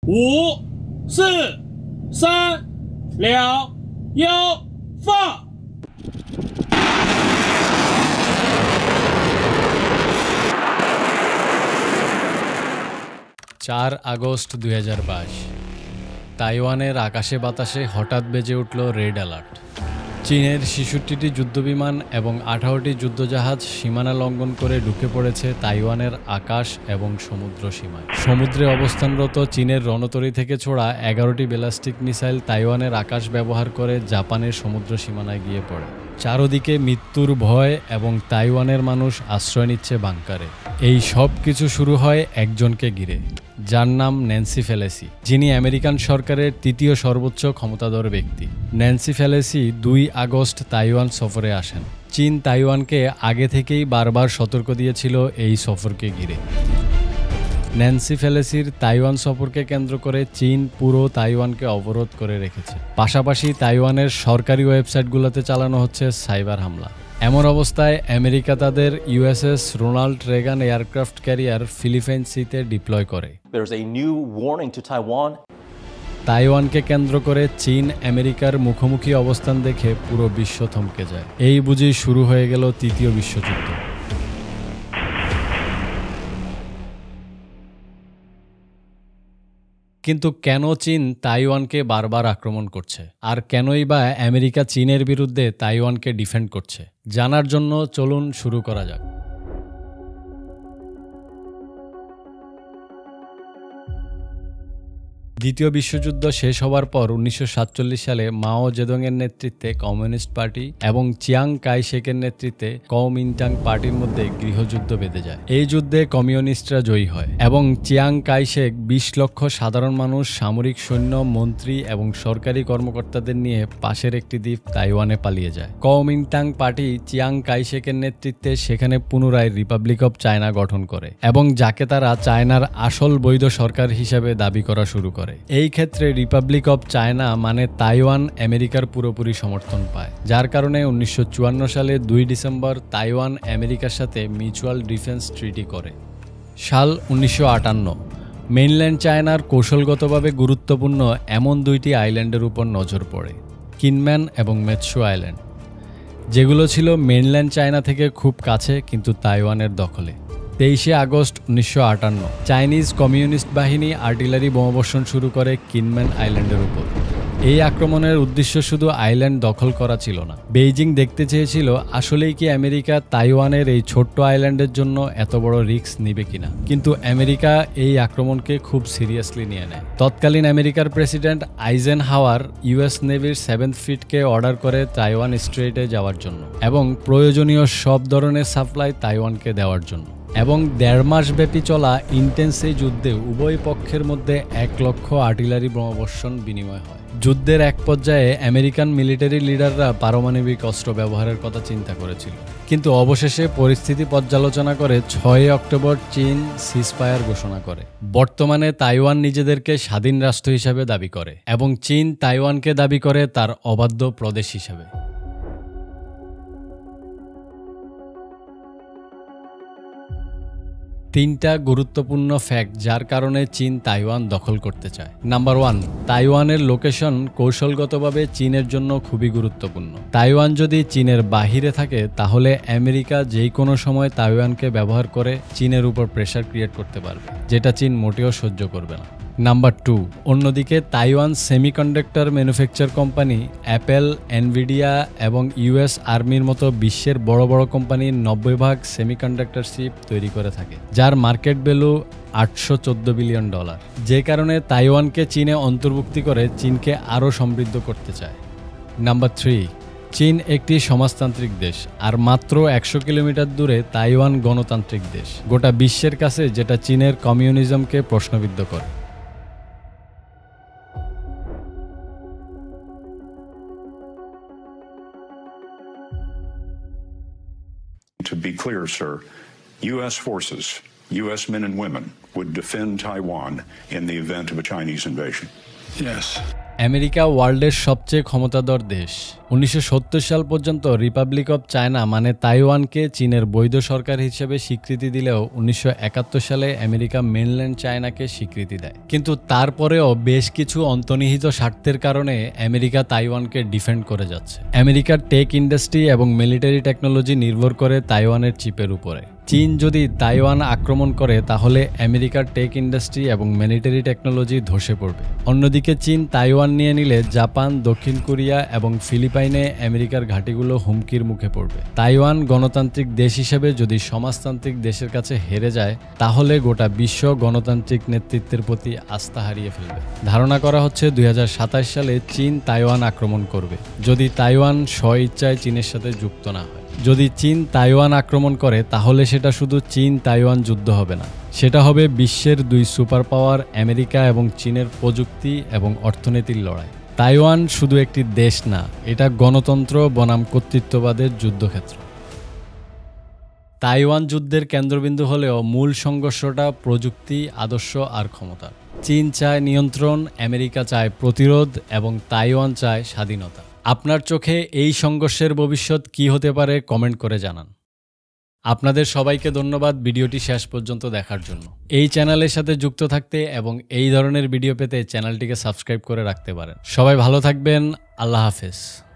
5、4、3、2、1，放。4 August 2022 তাইওয়ানের আকাশে বাতাসে হঠাৎ বেজে উঠল রেড অ্যালার্ট। চীনের 66টি যুদ্ধবিমান এবং 18টি যুদ্ধজাহাজ সীমানা লঙ্ঘন করে ঢুকে পড়েছে তাইওয়ানের আকাশ এবং সমুদ্র সীমায়। সমুদ্রে অবস্থানরত চীনের রণতরী থেকে ছোড়া 11টি ব্যালিস্টিক মিসাইল তাইওয়ানের আকাশ ব্যবহার করে জাপানের সমুদ্র সীমানায় গিয়ে পড়ে। চারদিকে মৃত্যুর ভয় এবং তাইওয়ানের মানুষ আশ্রয় নিচ্ছে বাংকারে। এই সব কিছু শুরু হয় একজনকে ঘিরে, যার নাম ন্যান্সি পেলোসি, যিনি আমেরিকান সরকারের তৃতীয় সর্বোচ্চ ক্ষমতাধর ব্যক্তি। ন্যান্সি পেলোসি 2 আগস্ট তাইওয়ান সফরে আসেন। চীন তাইওয়ানকে আগে থেকেই বারবার সতর্ক দিয়েছিল এই সফরকে ঘিরে। ন্যান্সি পেলোসির তাইওয়ান সফরকে কেন্দ্র করে চীন পুরো তাইওয়ানকে অবরোধ করে রেখেছে। পাশাপাশি তাইওয়ানের সরকারি ওয়েবসাইটগুলোতে চালানো হচ্ছে সাইবার হামলা। এমন অবস্থায় আমেরিকা তাদের USS Ronald Reagan aircraft carrier Philippine সিতে ডিপ্লয় করে। তাইওয়ানকে কেন্দ্র করে চীন আমেরিকার মুখোমুখি অবস্থান দেখে পুরো বিশ্ব থমকে যায়। এই বুঝি শুরু হয়ে গেল তৃতীয় বিশ্বযুদ্ধ। কিন্তু কেন চীন তাইওয়ানকে বারবার আক্রমণ করছে, আর কেনই বা আমেরিকা চীনের বিরুদ্ধে তাইওয়ানকে ডিফেন্ড করছে, জানার জন্য চলুন শুরু করা যাক। দ্বিতীয় বিশ্বযুদ্ধ শেষ হওয়ার পর 1947 সালে মাও জেদংয়ের নেতৃত্বে কমিউনিস্ট পার্টি এবং চিয়াং কাই শেকের নেতৃত্বে কমিনটাং পার্টির মধ্যে গৃহযুদ্ধ বেঁধে যায়। এই যুদ্ধে কমিউনিস্টরা জয়ী হয় এবং চিয়াং কাই শেক 20 লক্ষ সাধারণ মানুষ, সামরিক সৈন্য, মন্ত্রী এবং সরকারি কর্মকর্তাদের নিয়ে পাশের একটি দ্বীপ তাইওয়ানে পালিয়ে যায়। কমিনটাং পার্টি চিয়াং কাই শেকের নেতৃত্বে সেখানে পুনরায় রিপাবলিক অব চায়না গঠন করে এবং যাকে তারা চায়নার আসল বৈধ সরকার হিসেবে দাবি করা শুরু করে। এই ক্ষেত্রে রিপাবলিক অব চায়না মানে তাইওয়ান আমেরিকার পুরোপুরি সমর্থন পায়, যার কারণে 1954 সালে 2 ডিসেম্বর তাইওয়ান আমেরিকার সাথে মিউচুয়াল ডিফেন্স ট্রিটি করে। সাল 1958 মেইনল্যান্ড চায়নার কৌশলগতভাবে গুরুত্বপূর্ণ এমন 2টি আইল্যান্ডের উপর নজর পড়ে, কিনম্যান এবং মেৎসু আইল্যান্ড, যেগুলো ছিল মেইনল্যান্ড চায়না থেকে খুব কাছে কিন্তু তাইওয়ানের দখলে। 23 আগস্ট 1958 চাইনিজ কমিউনিস্ট বাহিনী আর্টিলারি বোমাবর্ষণ শুরু করে কিনম্যান আইল্যান্ডের উপর। এই আক্রমণের উদ্দেশ্য শুধু আইল্যান্ড দখল করা ছিল না, বেইজিং দেখতে চেয়েছিল আসলেই কি আমেরিকা তাইওয়ানের এই ছোট্ট আইল্যান্ডের জন্য এত বড় রিস্ক নিবে কিনা। কিন্তু আমেরিকা এই আক্রমণকে খুব সিরিয়াসলি নিয়ে নেয়। তৎকালীন আমেরিকার প্রেসিডেন্ট আইজেনহাওয়ার ইউএস নেভির 7th ফ্লিটকে অর্ডার করে তাইওয়ান স্ট্রেইটে যাওয়ার জন্য এবং প্রয়োজনীয় সব ধরনের সাপ্লাই তাইওয়ানকে দেওয়ার জন্য। এবং 1.5 মাস ব্যাপী চলা ইন্টেন্স এই যুদ্ধে উভয় পক্ষের মধ্যে 1 লক্ষ আর্টিলারি বোমাবর্ষণ বিনিময় হয়। যুদ্ধের এক পর্যায়ে আমেরিকান মিলিটারি লিডাররা পারমাণবিক অস্ত্র ব্যবহারের কথা চিন্তা করেছিল, কিন্তু অবশেষে পরিস্থিতি পর্যালোচনা করে 6 অক্টোবর চীন সিজফায়ার ঘোষণা করে। বর্তমানে তাইওয়ান নিজেদেরকে স্বাধীন রাষ্ট্র হিসাবে দাবি করে এবং চীন তাইওয়ানকে দাবি করে তার অবাধ্য প্রদেশ হিসাবে। 3টা গুরুত্বপূর্ণ ফ্যাক্ট যার কারণে চীন তাইওয়ান দখল করতে চায়। নাম্বার 1, তাইওয়ানের লোকেশন কৌশলগতভাবে চীনের জন্য খুবই গুরুত্বপূর্ণ। তাইওয়ান যদি চীনের বাহিরে থাকে তাহলে আমেরিকা যেই কোনো সময় তাইওয়ানকে ব্যবহার করে চীনের উপর প্রেসার ক্রিয়েট করতে পারবে, যেটা চীন মোটেও সহ্য করবে না। নাম্বার 2, অন্যদিকে Taiwan semiconductor manufacture company Apple, Nvidia এবং ইউএস আর্মির মতো বিশ্বের বড় বড় কোম্পানির 90% সেমিকন্ডাক্টর চিপ তৈরি করে থাকে, যার মার্কেট ভ্যালু $814 বিলিয়ন। যে কারণে তাইওয়ানকে চীনে অন্তর্ভুক্তি করে চীনকে আরও সমৃদ্ধ করতে চায়। নাম্বার 3, চীন একটি সমাজতান্ত্রিক দেশ, আর মাত্র 100 কিলোমিটার দূরে তাইওয়ান গণতান্ত্রিক দেশ, গোটা বিশ্বের কাছে, যেটা চীনের কমিউনিজমকে প্রশ্নবিদ্ধ করে। To be clear, sir, U.S. forces, U.S. men and women would defend Taiwan in the event of a Chinese invasion. Yes. America ওয়ার্ল্ডের সবচেয়ে ক্ষমতাধর দেশ। 1970 সাল পর্যন্ত রিপাবলিক অব চায়না মানে তাইওয়ানকে চীনের বৈধ সরকার হিসেবে স্বীকৃতি দিলেও 1971 সালে আমেরিকা মেইনল্যান্ড চায়নাকে স্বীকৃতি দেয়। কিন্তু তারপরেও বেশ কিছু অন্তর্নিহিত স্বার্থের কারণে আমেরিকা তাইওয়ানকে ডিফেন্ড করে যাচ্ছে। আমেরিকার টেক ইন্ডাস্ট্রি এবং মিলিটারি টেকনোলজি নির্ভর করে তাইওয়ানের চিপের উপরে। চীন যদি তাইওয়ান আক্রমণ করে তাহলে আমেরিকার টেক ইন্ডাস্ট্রি এবং মিলিটারি টেকনোলজি ধসে পড়বে। অন্যদিকে চীন তাইওয়ান নিয়ে নিলে জাপান, দক্ষিণ কোরিয়া এবং ফিলিপাইনে আমেরিকার ঘাঁটিগুলো হুমকির মুখে পড়বে। তাইওয়ান গণতান্ত্রিক দেশ হিসেবে যদি সমাজতান্ত্রিক দেশের কাছে হেরে যায় তাহলে গোটা বিশ্ব গণতান্ত্রিক নেতৃত্বের প্রতি আস্থা হারিয়ে ফেলবে। ধারণা করা হচ্ছে 2027 সালে চীন তাইওয়ান আক্রমণ করবে, যদি তাইওয়ান স্ব-ইচ্ছায় চীনের সাথে যুক্ত না হয়। যদি চীন তাইওয়ান আক্রমণ করে তাহলে সেটা শুধু চীন তাইওয়ান যুদ্ধ হবে না, সেটা হবে বিশ্বের দুই সুপার পাওয়ার আমেরিকা এবং চীনের প্রযুক্তি এবং অর্থনীতির লড়াই। তাইওয়ান শুধু একটি দেশ না, এটা গণতন্ত্র বনাম কর্তৃত্ববাদের যুদ্ধক্ষেত্র। তাইওয়ান যুদ্ধের কেন্দ্রবিন্দু হলেও মূল সংঘর্ষটা প্রযুক্তি, আদর্শ আর ক্ষমতা। চীন চায় নিয়ন্ত্রণ, আমেরিকা চায় প্রতিরোধ এবং তাইওয়ান চায় স্বাধীনতা। আপনার চোখে এই সংঘর্ষের ভবিষ্যৎ কী হতে পারে কমেন্ট করে জানান। আপনাদের সবাইকে ধন্যবাদ ভিডিওটি শেষ পর্যন্ত দেখার জন্য। এই চ্যানেলের সাথে যুক্ত থাকতে এবং এই ধরনের ভিডিও পেতে চ্যানেলটিকে সাবস্ক্রাইব করে রাখতে পারেন। সবাই ভালো থাকবেন। আল্লাহ হাফেজ।